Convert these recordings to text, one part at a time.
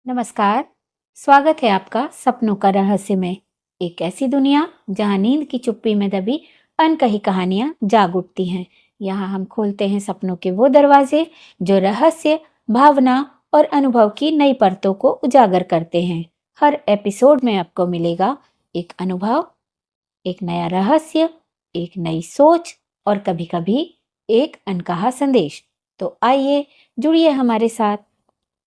नमस्कार। स्वागत है आपका सपनों का रहस्य में। एक ऐसी दुनिया जहां नींद की चुप्पी में दबी अनकही कहानियां जाग उठती हैं। यहाँ हम खोलते हैं सपनों के वो दरवाजे जो रहस्य, भावना और अनुभव की नई परतों को उजागर करते हैं। हर एपिसोड में आपको मिलेगा एक अनुभव, एक नया रहस्य, एक नई सोच और कभी-कभी एक अनकहा संदेश। तो आइए जुड़िए हमारे साथ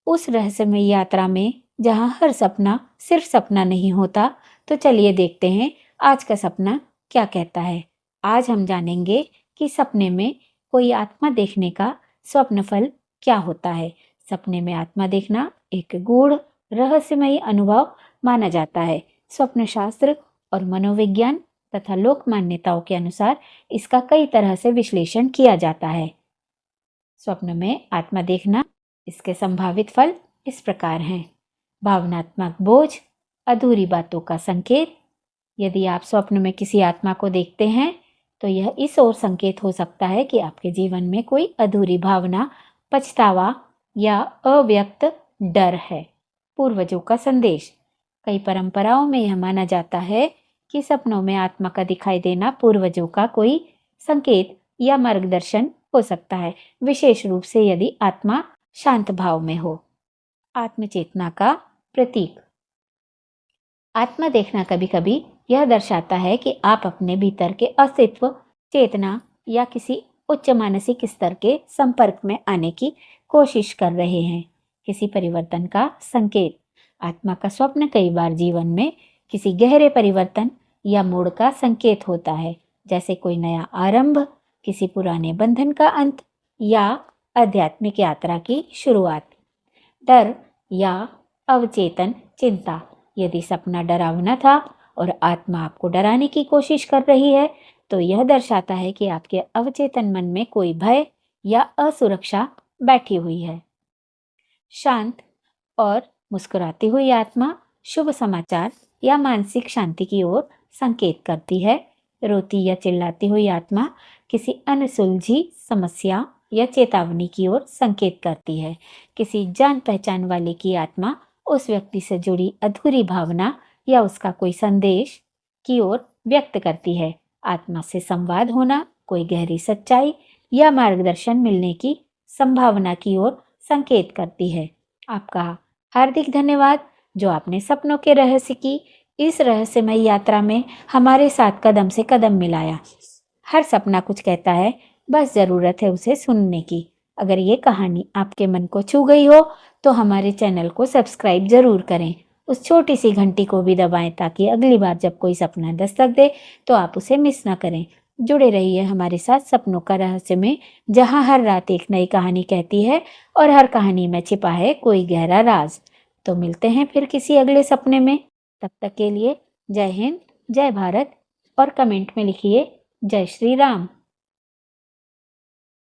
उस रहस्यमय यात्रा में जहां हर सपना सिर्फ सपना नहीं होता। तो चलिए देखते हैं आज का सपना क्या कहता है। आज हम जानेंगे कि सपने में कोई आत्मा देखने का स्वप्न फल क्या होता है। सपने में आत्मा देखना एक गूढ़ रहस्यमयी अनुभव माना जाता है। स्वप्न शास्त्र और मनोविज्ञान तथा लोक मान्यताओं के अनुसार इसका कई तरह से विश्लेषण किया जाता है। स्वप्न में आत्मा देखना, इसके संभावित फल इस प्रकार हैं। भावनात्मक बोझ, अधूरी बातों का संकेत। यदि आप स्वप्न में किसी आत्मा को देखते हैं तो यह इस ओर संकेत हो सकता है कि आपके जीवन में कोई अधूरी भावना, पछतावा या अव्यक्त डर है। पूर्वजों का संदेश। कई परंपराओं में यह माना जाता है कि सपनों में आत्मा का दिखाई देना पूर्वजों का कोई संकेत या मार्गदर्शन हो सकता है, विशेष रूप से यदि आत्मा शांत भाव में हो। आत्मचेतना का प्रतीक। आत्मा देखना कभी कभी यह दर्शाता है कि आप अपने भीतर के अस्तित्व, चेतना या किसी उच्च मानसिक स्तर के संपर्क में आने की कोशिश कर रहे हैं। किसी परिवर्तन का संकेत। आत्मा का स्वप्न कई बार जीवन में किसी गहरे परिवर्तन या मोड़ का संकेत होता है, जैसे कोई नया आरंभ, किसी पुराने बंधन का अंत या आध्यात्मिक यात्रा की शुरुआत। डर या अवचेतन चिंता। यदि सपना डरावना था और आत्मा आपको डराने की कोशिश कर रही है तो यह दर्शाता है कि आपके अवचेतन मन में कोई भय या असुरक्षा बैठी हुई है। शांत और मुस्कुराती हुई आत्मा शुभ समाचार या मानसिक शांति की ओर संकेत करती है। रोती या चिल्लाती हुई आत्मा किसी अनसुलझी समस्या या चेतावनी की ओर संकेत करती है। किसी जान पहचान वाले की आत्मा उस व्यक्ति से जुड़ी अधूरी भावना या उसका कोई संदेश की ओर व्यक्त करती है। आत्मा से संवाद होना कोई गहरी सच्चाई या मार्गदर्शन मिलने की संभावना की ओर संकेत करती है। आपका हार्दिक धन्यवाद जो आपने सपनों के रहस्य की इस रहस्यमय यात्रा में हमारे साथ कदम से कदम मिलाया। हर सपना कुछ कहता है, बस ज़रूरत है उसे सुनने की। अगर ये कहानी आपके मन को छू गई हो तो हमारे चैनल को सब्सक्राइब ज़रूर करें। उस छोटी सी घंटी को भी दबाएं ताकि अगली बार जब कोई सपना दस्तक दे तो आप उसे मिस ना करें। जुड़े रहिए हमारे साथ सपनों का रहस्य में, जहां हर रात एक नई कहानी कहती है और हर कहानी में छिपा है कोई गहरा राज। तो मिलते हैं फिर किसी अगले सपने में। तब तक के लिए जय हिंद, जय भारत और कमेंट में लिखिए जय श्री राम।